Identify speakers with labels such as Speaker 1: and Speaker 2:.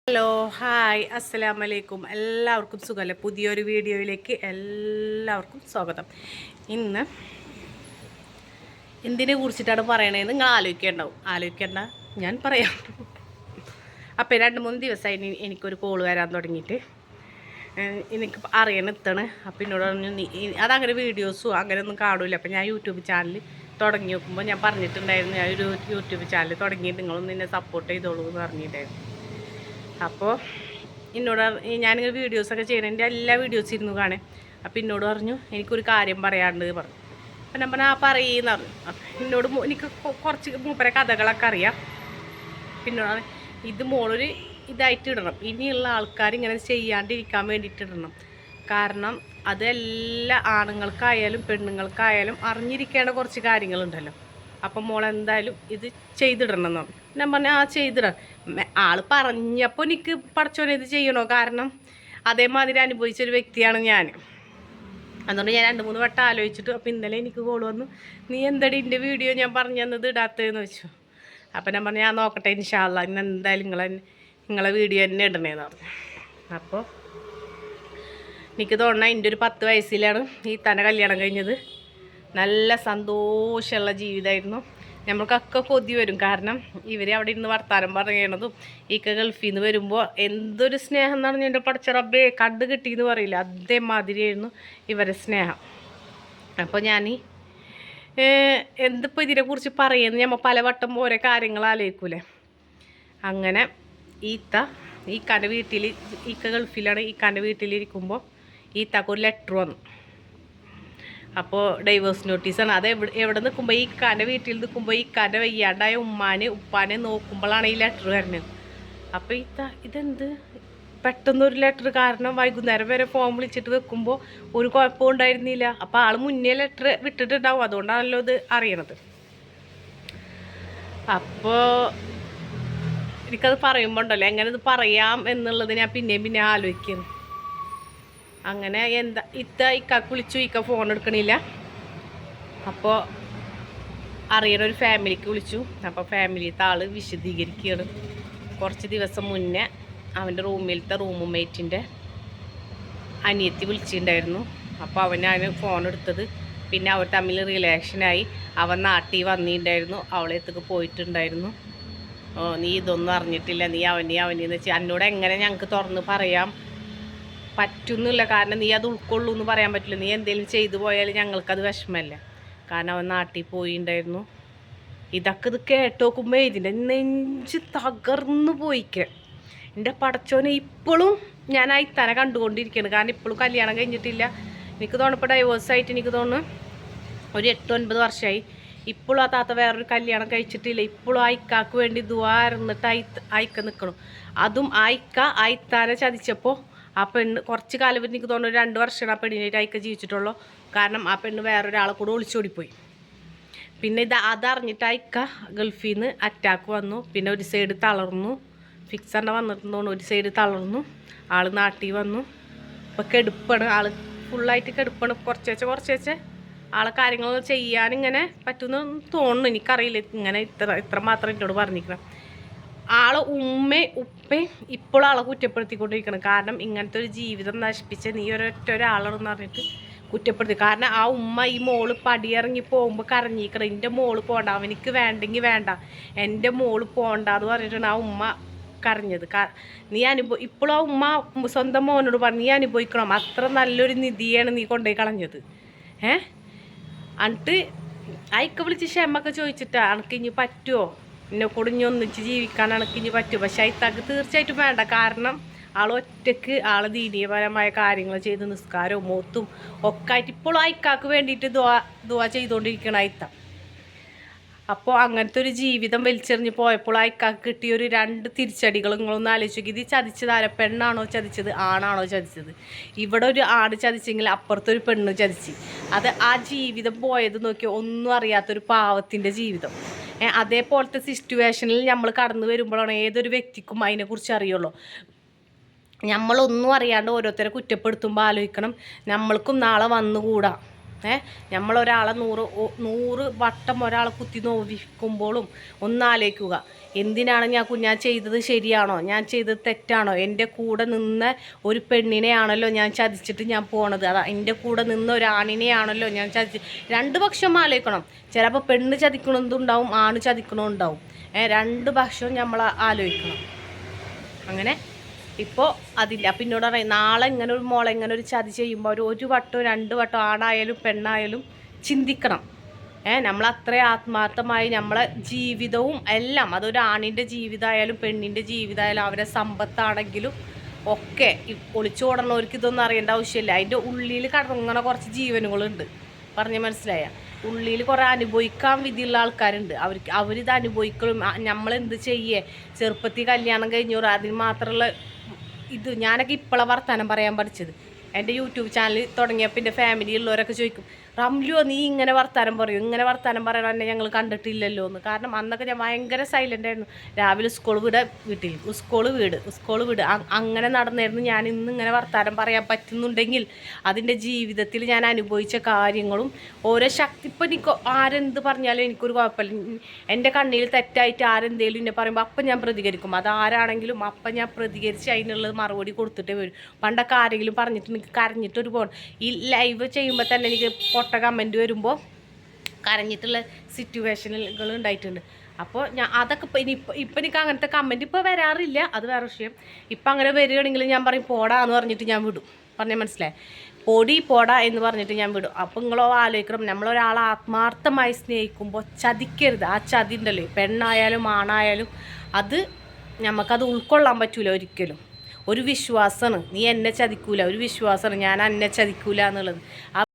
Speaker 1: Hello hi അസ്സലാമലൈക്കും. എല്ലാവർക്കും സുഖമല്ലേ? പുതിയൊരു വീഡിയോയിലേക്ക് എല്ലാവർക്കും സ്വാഗതം. ഇന്ന് എന്തിനെ കുറിച്ചിട്ടാണ് പറയണതെന്ന് നിങ്ങൾ ആലോചിക്കേണ്ട, ഞാൻ പറയാം. അപ്പോൾ 2-3 ദിവസമായി എനിക്കൊരു കോള് വരാൻ തുടങ്ങിയിട്ട് എനിക്ക് അറിയണം. അപ്പോൾ എന്നോട് പറഞ്ഞു അതങ്ങനെ വീഡിയോസും അങ്ങനെ ഒന്നും കാണില്ല. അപ്പോൾ ഞാൻ യൂട്യൂബ് ചാനൽ തുടങ്ങി നോക്കുമ്പോൾ ഞാൻ പറഞ്ഞിട്ടുണ്ടായിരുന്നു, ഞാൻ ഒരു യൂട്യൂബ് ചാനൽ തുടങ്ങിയിട്ട് നിങ്ങളൊന്ന് എന്നെ സപ്പോർട്ട് ചെയ്തോളൂ എന്ന് പറഞ്ഞിട്ടുണ്ടായിരുന്നു. അപ്പോൾ എന്നോട് ഞാനിങ്ങനെ വീഡിയോസൊക്കെ ചെയ്യണതിൻ്റെ എല്ലാ വീഡിയോസ് ഇരുന്നു കാണേ. അപ്പോൾ എന്നോട് പറഞ്ഞു എനിക്കൊരു കാര്യം പറയാണ്ട് പറഞ്ഞു. അപ്പം ഞാൻ പറഞ്ഞാൽ പറയുന്ന പറഞ്ഞു. അപ്പം എന്നോട് എനിക്ക് കുറച്ച് മൂപ്പരെ കഥകളൊക്കെ അറിയാം. പിന്നെ ഇത് മോളൊരു ഇതായിട്ട് ഇടണം, ഇനിയുള്ള ആൾക്കാർ ഇങ്ങനെ ചെയ്യാണ്ടിരിക്കാൻ വേണ്ടിയിട്ട് ഇടണം. കാരണം അതെല്ലാ ആണുങ്ങൾക്കായാലും പെണ്ണുങ്ങൾക്കായാലും അറിഞ്ഞിരിക്കേണ്ട കുറച്ച് കാര്യങ്ങളുണ്ടല്ലോ. അപ്പം മോളെന്തായാലും ഇത് ചെയ്തിടണം എന്ന് പറഞ്ഞു. ഞാൻ പറഞ്ഞു ചെയ്തിടാം. ആൾ പറഞ്ഞപ്പോൾ എനിക്ക് പടച്ചോനെ ഇത് ചെയ്യണോ, കാരണം അതേമാതിരി അനുഭവിച്ചൊരു വ്യക്തിയാണ് ഞാൻ. അതുകൊണ്ട് ഞാൻ 2-3 വട്ടം ആലോചിച്ചിട്ട് അപ്പോൾ ഇന്നലെ എനിക്ക് കോൾ വന്നു, നീ എന്തടി എൻ്റെ വീഡിയോ ഞാൻ പറഞ്ഞു തന്നത് ഇടാത്തതെന്ന് വെച്ചു. അപ്പം ഞാൻ പറഞ്ഞു ഞാൻ നോക്കട്ടെ, ഇൻഷാ അല്ലാഹ് ഇന്ന് എന്തായാലും നിങ്ങളെ വീഡിയോ തന്നെ ഇടണേന്ന് പറഞ്ഞു. അപ്പോൾ എനിക്ക് തോന്നണം എൻ്റെ ഒരു 10 വയസ്സിലാണ് ഈ തന്നെ കല്യാണം കഴിഞ്ഞത്. നല്ല സന്തോഷമുള്ള ജീവിതമായിരുന്നു. നമ്മൾക്കൊക്കെ കൊതി വരും, കാരണം ഇവർ അവിടെ ഇരുന്ന് വർത്താനം പറയണതും ഈക്ക ഗൾഫിൽ നിന്ന് വരുമ്പോൾ എന്തൊരു സ്നേഹം എന്നാണ് എൻ്റെ പടച്ച റബ്ബേ കണ്ട് കിട്ടിയെന്ന് പറയില്ല, അതേമാതിരിയായിരുന്നു ഇവരെ സ്നേഹം. അപ്പോൾ ഞാൻ എന്തിപ്പോൾ ഇതിനെക്കുറിച്ച് പറയുന്നത്, നമ്മൾ പലവട്ടം ഓരോ കാര്യങ്ങൾ ആലോചിക്കൂലേ. അങ്ങനെ ഈക്കാൻ്റെ വീട്ടിൽ, ഈക്ക ഗൾഫിലാണ്, ഈക്കാൻ്റെ വീട്ടിലിരിക്കുമ്പോൾ ഈത്താക്കൊരു ലെറ്റർ വന്നു. അപ്പോൾ ഡൈവേഴ്സ് നോട്ടീസാണ്. അത് എവിടെ നിൽക്കുമ്പോൾ ഈക്കാൻ്റെ വീട്ടിൽ നിൽക്കുമ്പോൾ ഈക്കാൻ്റെ വയ്യാണ്ടായ ഉപ്പാനെ നോക്കുമ്പോഴാണ് ഈ ലെറ്റർ വരുന്നത്. അപ്പോൾ ഇതെന്ത് പെട്ടെന്നൊരു ലെറ്റർ, കാരണം വൈകുന്നേരം വരെ ഫോൺ വിളിച്ചിട്ട് വെക്കുമ്പോൾ ഒരു കുഴപ്പവും ഉണ്ടായിരുന്നില്ല. അപ്പോൾ ആൾ മുന്നേ ലെറ്റർ വിട്ടിട്ടുണ്ടാവും, അതുകൊണ്ടാണല്ലോ ഇത് അറിയണത്. അപ്പോൾ എനിക്കത് പറയുമ്പോൾ ഉണ്ടല്ലോ എങ്ങനെ ഇത് പറയാം എന്നുള്ളത് ഞാൻ പിന്നെ ആലോചിക്കുന്നു. അങ്ങനെ ഇക്കാക്ക് വിളിച്ചു, ഇക്ക ഫോൺ എടുക്കണില്ല. അപ്പോൾ അറിയണൊരു ഫാമിലിക്ക് വിളിച്ചു. അപ്പോൾ ഫാമിലിത്തെ ആൾ വിശദീകരിക്കുകയാണ്. കുറച്ച് ദിവസം മുന്നേ അവൻ്റെ റൂമിലത്തെ റൂംമേറ്റിൻ്റെ അനിയത്തി വിളിച്ചിട്ടുണ്ടായിരുന്നു. അപ്പോൾ അവനാണ് ഫോൺ എടുത്തത്. പിന്നെ അവർ തമ്മിൽ റിലേഷനായി. അവൻ നാട്ടിൽ വന്നിട്ടുണ്ടായിരുന്നു, അവളെത്തേക്ക് പോയിട്ടുണ്ടായിരുന്നു. നീ ഇതൊന്നും അറിഞ്ഞിട്ടില്ല, നീ അവനെന്ന് വെച്ചാൽ എന്നോട് എങ്ങനെ ഞങ്ങൾക്ക് തുറന്ന് പറയാം പറ്റുന്നില്ല, കാരണം നീ അത് ഉൾക്കൊള്ളൂ എന്ന് പറയാൻ പറ്റില്ല. നീ എന്തെങ്കിലും ചെയ്തു പോയാൽ ഞങ്ങൾക്കത് വിഷമമല്ല, കാരണം അവൻ നാട്ടിൽ പോയിണ്ടായിരുന്നു. ഇത് കേട്ട് നോക്കുമ്പോൾ ഇതിൻ്റെ നെഞ്ച് തകർന്നു പോയിക്ക. എൻ്റെ പടച്ചോനെ ഇപ്പോഴും ഞാൻ ഇത്തനെ കണ്ടുകൊണ്ടിരിക്കുകയാണ്, കാരണം ഇപ്പോഴും കല്യാണം കഴിഞ്ഞിട്ടില്ല. എനിക്ക് തോന്നുമ്പോൾ ഡൈവേഴ്സായിട്ട് എനിക്ക് തോന്നുന്നു ഒരു 8-9 വർഷമായി. ഇപ്പോഴും ആ താത്ത വേറൊരു കല്യാണം കഴിച്ചിട്ടില്ല. ഇപ്പോഴും ഇക്കാക്ക് വേണ്ടി ദുആ ഇരുന്നിട്ട് അയക്ക നിൽക്കണം. അതും അയത്താനെ ചതിച്ചപ്പോൾ ആ പെണ്ണ് കുറച്ച് കാലം എനിക്ക് തോന്നുന്നു 2 വർഷമാണ് ആ പെണ്ണിനായിട്ട് അയക്ക ജീവിച്ചിട്ടുള്ളൂ. കാരണം ആ പെണ്ണ് വേറൊരാളെ കൂടെ ഒളിച്ചോടിപ്പോയി. പിന്നെ അതറിഞ്ഞിട്ട് അയക്ക ഗൾഫിൽ നിന്ന് അറ്റാക്ക് വന്നു. പിന്നെ ഒരു സൈഡ് തളർന്നു, ഫിക്സറിൻ്റെ വന്നിട്ടുണ്ടോന്ന്, ഒരു സൈഡ് തളർന്നു. ആൾ നാട്ടിൽ വന്നു. ഇപ്പോൾ കെടുപ്പാണ്, ആൾ ഫുള്ളായിട്ട് കെടുപ്പാണ്. കുറച്ചേച്ച് ആളെ കാര്യങ്ങൾ ചെയ്യാനിങ്ങനെ പറ്റുമെന്ന് തോന്നുന്നു, എനിക്കറിയില്ല. ഇങ്ങനെ ഇത്ര മാത്രം എന്നോട് പറഞ്ഞിരിക്കണം. ആളെ ഉപ്പയും ഇപ്പോഴും ആളെ കുറ്റപ്പെടുത്തിക്കൊണ്ടിരിക്കണം. കാരണം ഇങ്ങനത്തെ ഒരു ജീവിതം നശിപ്പിച്ച നീ ഒരാളാണെന്ന് പറഞ്ഞിട്ട് കുറ്റപ്പെടുത്തി. കാരണം ആ ഉമ്മ ഈ മോള് പടിയിറങ്ങി പോകുമ്പോൾ കരഞ്ഞിരിക്കണം, എൻ്റെ മോള് പോകണ്ട, അവനിക്ക് വേണ്ടെങ്കിൽ വേണ്ട, എൻ്റെ മോള് പോകണ്ട എന്ന് പറഞ്ഞിട്ടാണ് ആ ഉമ്മ കരഞ്ഞത്. നീ ഇപ്പോഴും ആ ഉമ്മ സ്വന്തം മോനോട് പറഞ്ഞു, നീ അനുഭവിക്കണം, അത്ര നല്ലൊരു നിധിയാണ് നീ കൊണ്ടുപോയി കളഞ്ഞത്. എന്നിട്ട് അയക്ക വിളിച്ച് ക്ഷമൊക്കെ ചോദിച്ചിട്ടാ അനക്ക് ഇനി പറ്റുമോ, എന്നെ കൂടെ ഇനി ഒന്നിച്ച് ജീവിക്കാൻ അനക്ക് ഇനി പറ്റുമോ. പക്ഷെ അയത്താക്ക് തീർച്ചയായിട്ടും വേണ്ട, കാരണം ആൾ ഒറ്റയ്ക്ക് ആൾ ദീനീയപരമായ കാര്യങ്ങൾ ചെയ്ത് നിസ്കാരവും മൂത്തും ഒക്കെ ആയിട്ട് ഇപ്പോഴും അയക്കാക്ക് വേണ്ടിയിട്ട് ദുആ ചെയ്തുകൊണ്ടിരിക്കണം അയത്ത. അപ്പോൾ അങ്ങനത്തെ ഒരു ജീവിതം വലിച്ചെറിഞ്ഞ് പോയപ്പോൾ അയക്കാക്ക് കിട്ടിയൊരു 2 തിരിച്ചടികൾ നിങ്ങളൊന്ന് ആലോചിക്കും. ഇത് ചതിച്ചതാര, പെണ്ണാണോ ചതിച്ചത്, ആണാണോ ചതിച്ചത്? ഇവിടെ ഒരു ആണ് ചതിച്ചെങ്കിൽ അപ്പുറത്തൊരു പെണ്ണ് ചതിച്ച്. അത് ആ ജീവിതം പോയത് നോക്കി ഒന്നും അറിയാത്തൊരു പാവത്തിൻ്റെ ജീവിതം. അതേപോലത്തെ സിറ്റുവേഷനിൽ നമ്മൾ കടന്നു വരുമ്പോഴാണ് ഏതൊരു വ്യക്തിക്കും അതിനെക്കുറിച്ച് അറിയുള്ളൂ. നമ്മളൊന്നും അറിയാണ്ട് ഓരോരുത്തരെ കുറ്റപ്പെടുത്തുമ്പോൾ ആലോചിക്കണം, നമ്മൾക്കും നാളെ വന്നുകൂടാ. നമ്മളൊരാളെ 100 വട്ടം ഒരാളെ കുത്തി നോവിക്കുമ്പോഴും ഒന്നാലോചിക്കുക, എന്തിനാണ് ഞാൻ ചെയ്തത് ശരിയാണോ, ഞാൻ ചെയ്തത് തെറ്റാണോ, എൻ്റെ കൂടെ നിന്ന ഒരു പെണ്ണിനെയാണല്ലോ ഞാൻ ചതിച്ചിട്ട് ഞാൻ പോണത്, അതാ എൻ്റെ കൂടെ നിന്ന ഒരു ആണിനെയാണല്ലോ ഞാൻ രണ്ട് പക്ഷം ആലോചിക്കണം. ചിലപ്പോൾ പെണ്ണ് ചതിക്കണതുണ്ടാവും, ആണ് ചതിക്കണമുണ്ടാവും. രണ്ട് പക്ഷവും നമ്മൾ ആലോചിക്കണം. അങ്ങനെ ഇപ്പോൾ അതില്ല. അപ്പം എന്നോട് പറയും, നാളെ ഇങ്ങനെ ഒരു മോളെ ഇങ്ങനെ ഒരു ചതി ചെയ്യുമ്പോൾ ഒരു വട്ടം 2 വട്ടം ആണായാലും പെണ്ണായാലും ചിന്തിക്കണം. നമ്മൾ അത്രയും ആത്മാർത്ഥമായി നമ്മളെ ജീവിതവും എല്ലാം, അതൊരു ആണിൻ്റെ ജീവിതമായാലും പെണ്ണിൻ്റെ ജീവിതമായാലും അവരെ സമ്പത്താണെങ്കിലും ഒക്കെ ഒളിച്ചോടണവർക്ക് ഇതൊന്നും അറിയേണ്ട ആവശ്യമില്ല. അതിൻ്റെ ഉള്ളിൽ കടങ്ങണ കുറച്ച് ജീവനുകളുണ്ട്, പറഞ്ഞ് മനസ്സിലായ. ഉള്ളിൽ കുറേ അനുഭവിക്കാൻ വിധിയുള്ള ആൾക്കാരുണ്ട്. അവരിത് അനുഭവിക്കണം. നമ്മളെന്ത് ചെയ്യേ, ചെറുപ്പത്തിൽ കല്യാണം കഴിഞ്ഞോറ് അതിന് മാത്രമുള്ള ഇത്. ഞാനൊക്കെ ഇപ്പോഴാണ് വർത്തമാനം പറയാൻ പഠിച്ചത്. എൻ്റെ യൂട്യൂബ് ചാനൽ തുടങ്ങിയപ്പോൾ എൻ്റെ ഫാമിലിയുള്ളവരൊക്കെ ചോദിക്കും, റംലു നീ ഇങ്ങനെ വർത്താനം പറയും, ഇങ്ങനെ വർത്താനം പറയാൻ തന്നെ ഞങ്ങൾ കണ്ടിട്ടില്ലല്ലോ എന്ന്. കാരണം അന്നൊക്കെ ഞാൻ ഭയങ്കര സൈലൻ്റ് ആയിരുന്നു. രാവിലെ സ്കൂൾ വീട്ടിൽ സ്കൂൾ വീട് അങ്ങനെ നടന്നായിരുന്നു. ഞാൻ ഇന്ന് ഇങ്ങനെ വർത്താനം പറയാൻ പറ്റുന്നുണ്ടെങ്കിൽ അതിൻ്റെ ജീവിതത്തിൽ ഞാൻ അനുഭവിച്ച കാര്യങ്ങളും ഓരോ ശക്തി. ഇപ്പം എനിക്ക് ആരെന്ത് പറഞ്ഞാലും എനിക്കൊരു കുഴപ്പമില്ല. എൻ്റെ കണ്ണിൽ തെറ്റായിട്ട് ആരെന്തേലും എന്നെ പറയുമ്പോൾ അപ്പം ഞാൻ പ്രതികരിക്കും. അതാരാണെങ്കിലും അപ്പം ഞാൻ പ്രതികരിച്ച് അതിനുള്ളത് മറുപടി കൊടുത്തിട്ടേ വരും. പണ്ടൊക്കെ ആരെങ്കിലും പറഞ്ഞിട്ട് എനിക്ക് കരഞ്ഞിട്ടൊരു ഈ ലൈവ് ചെയ്യുമ്പോൾ തന്നെ എനിക്ക് പൊട്ട കമൻറ്റ് വരുമ്പോൾ കരഞ്ഞിട്ടുള്ള സിറ്റുവേഷനുകൾ ഉണ്ടായിട്ടുണ്ട്. അപ്പോൾ ഞാൻ അതൊക്കെ ഇപ്പം എനിക്ക് അങ്ങനത്തെ കമൻറ്റ് ഇപ്പോൾ വരാറില്ല, അത് വേറെ വിഷയം. ഇപ്പം അങ്ങനെ വരികയാണെങ്കിൽ ഞാൻ പറയും പോടാ എന്ന് പറഞ്ഞിട്ട് ഞാൻ വിടും. പറഞ്ഞാൽ മനസ്സിലായി, പോടാ എന്ന് പറഞ്ഞിട്ട് ഞാൻ വിടും. അപ്പോൾ നിങ്ങളോ ആലോചിക്കണം, നമ്മളൊരാളെ ആത്മാർത്ഥമായി സ്നേഹിക്കുമ്പോൾ ചതിക്കരുത്. ആ ചതി ഉണ്ടല്ലോ, പെണ്ണായാലും ആണായാലും അത് നമുക്കത് ഉൾക്കൊള്ളാൻ പറ്റൂല ഒരിക്കലും. ഒരു വിശ്വാസമാണ്, നീ എന്നെ ചതിക്കൂല, ഒരു വിശ്വാസമാണ് ഞാൻ എന്നെ ചതിക്കൂല എന്നുള്ളത്.